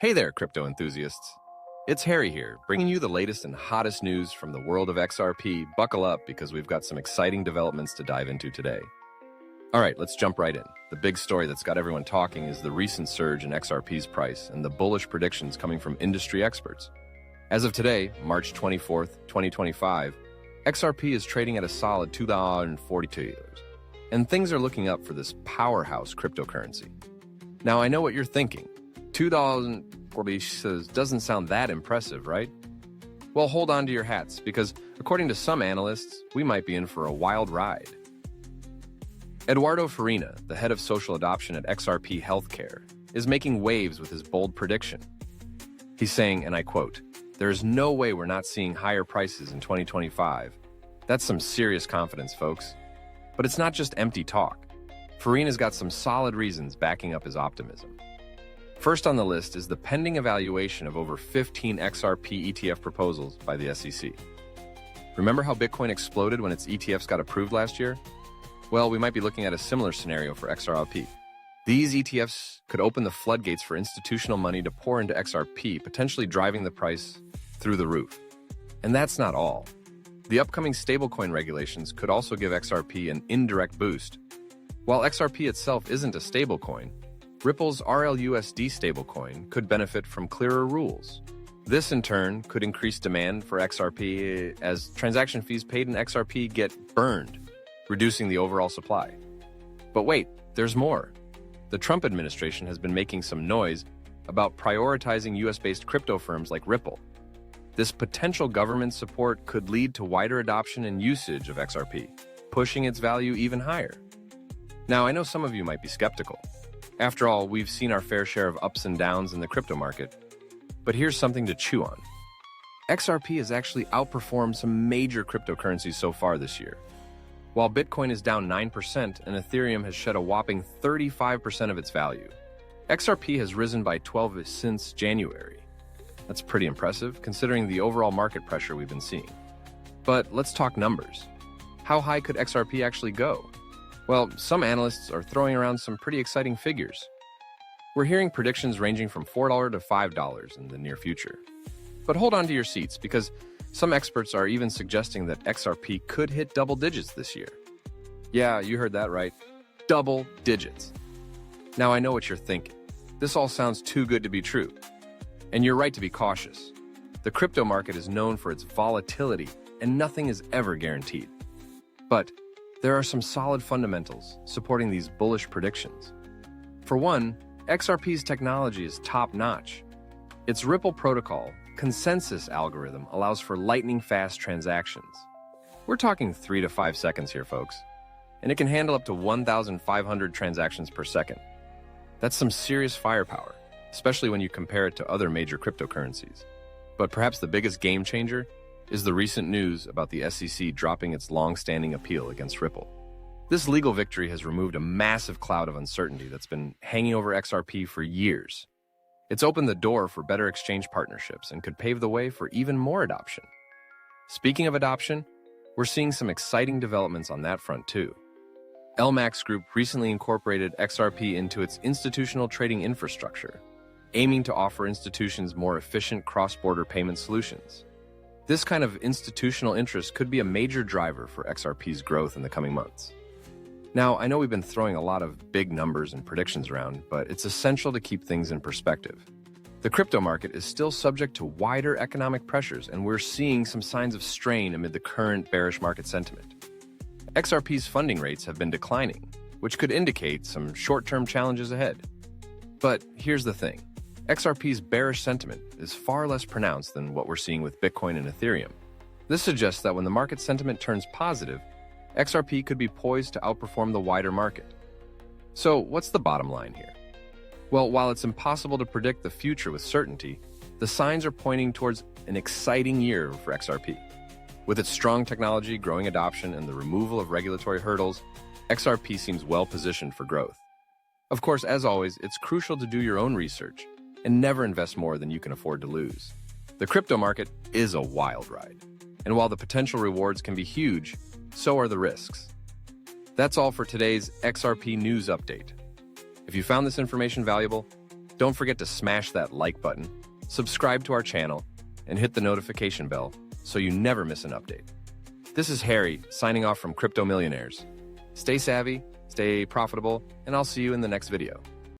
Hey there, crypto enthusiasts. It's Harry here, bringing you the latest and hottest news from the world of XRP. Buckle up because we've got some exciting developments to dive into today. All right, let's jump right in. The big story that's got everyone talking is the recent surge in XRP's price and the bullish predictions coming from industry experts. As of today, March 24th, 2025, XRP is trading at a solid $2.42, and things are looking up for this powerhouse cryptocurrency. Now, I know what you're thinking. $2.40 doesn't sound that impressive, right? Well, hold on to your hats, because according to some analysts, we might be in for a wild ride. Eduardo Farina, the head of social adoption at XRP Healthcare, is making waves with his bold prediction. He's saying, and I quote, "There is no way we're not seeing higher prices in 2025. That's some serious confidence, folks. But it's not just empty talk. Farina's got some solid reasons backing up his optimism. First on the list is the pending evaluation of over 15 XRP ETF proposals by the SEC. Remember how Bitcoin exploded when its ETFs got approved last year? Well, we might be looking at a similar scenario for XRP. These ETFs could open the floodgates for institutional money to pour into XRP, potentially driving the price through the roof. And that's not all. The upcoming stablecoin regulations could also give XRP an indirect boost. While XRP itself isn't a stablecoin, Ripple's RLUSD stablecoin could benefit from clearer rules. This, in turn, could increase demand for XRP as transaction fees paid in XRP get burned, reducing the overall supply. But wait, there's more. The Trump administration has been making some noise about prioritizing US-based crypto firms like Ripple. This potential government support could lead to wider adoption and usage of XRP, pushing its value even higher. Now, I know some of you might be skeptical. After all, we've seen our fair share of ups and downs in the crypto market. But here's something to chew on. XRP has actually outperformed some major cryptocurrencies so far this year. While Bitcoin is down 9% and Ethereum has shed a whopping 35% of its value, XRP has risen by 12% since January. That's pretty impressive, considering the overall market pressure we've been seeing. But let's talk numbers. How high could XRP actually go? Well, some analysts are throwing around some pretty exciting figures. We're hearing predictions ranging from $4 to $5 in the near future. But hold on to your seats, because some experts are even suggesting that XRP could hit double digits this year. Yeah, you heard that right. Double digits. Now, I know what you're thinking. This all sounds too good to be true. And you're right to be cautious. The crypto market is known for its volatility, and nothing is ever guaranteed. But there are some solid fundamentals supporting these bullish predictions. For one, XRP's technology is top-notch. Its Ripple protocol consensus algorithm allows for lightning-fast transactions. We're talking 3 to 5 seconds here, folks. And it can handle up to 1,500 transactions per second. That's some serious firepower, especially when you compare it to other major cryptocurrencies. But perhaps the biggest game changer is the recent news about the SEC dropping its long-standing appeal against Ripple. This legal victory has removed a massive cloud of uncertainty that's been hanging over XRP for years. It's opened the door for better exchange partnerships and could pave the way for even more adoption. Speaking of adoption, we're seeing some exciting developments on that front too. LMAX Group recently incorporated XRP into its institutional trading infrastructure, aiming to offer institutions more efficient cross-border payment solutions. This kind of institutional interest could be a major driver for XRP's growth in the coming months. Now, I know we've been throwing a lot of big numbers and predictions around, but it's essential to keep things in perspective. The crypto market is still subject to wider economic pressures, and we're seeing some signs of strain amid the current bearish market sentiment. XRP's funding rates have been declining, which could indicate some short-term challenges ahead. But here's the thing. XRP's bearish sentiment is far less pronounced than what we're seeing with Bitcoin and Ethereum. This suggests that when the market sentiment turns positive, XRP could be poised to outperform the wider market. So, what's the bottom line here? Well, while it's impossible to predict the future with certainty, the signs are pointing towards an exciting year for XRP. With its strong technology, growing adoption, and the removal of regulatory hurdles, XRP seems well positioned for growth. Of course, as always, it's crucial to do your own research and never invest more than you can afford to lose. The crypto market is a wild ride, and while the potential rewards can be huge, so are the risks. That's all for today's XRP news update. If you found this information valuable, Don't forget to smash that like button, subscribe to our channel, and hit the notification bell so you never miss an update. This is Harry, signing off from Crypto Millionaires. Stay savvy, stay profitable, and I'll see you in the next video.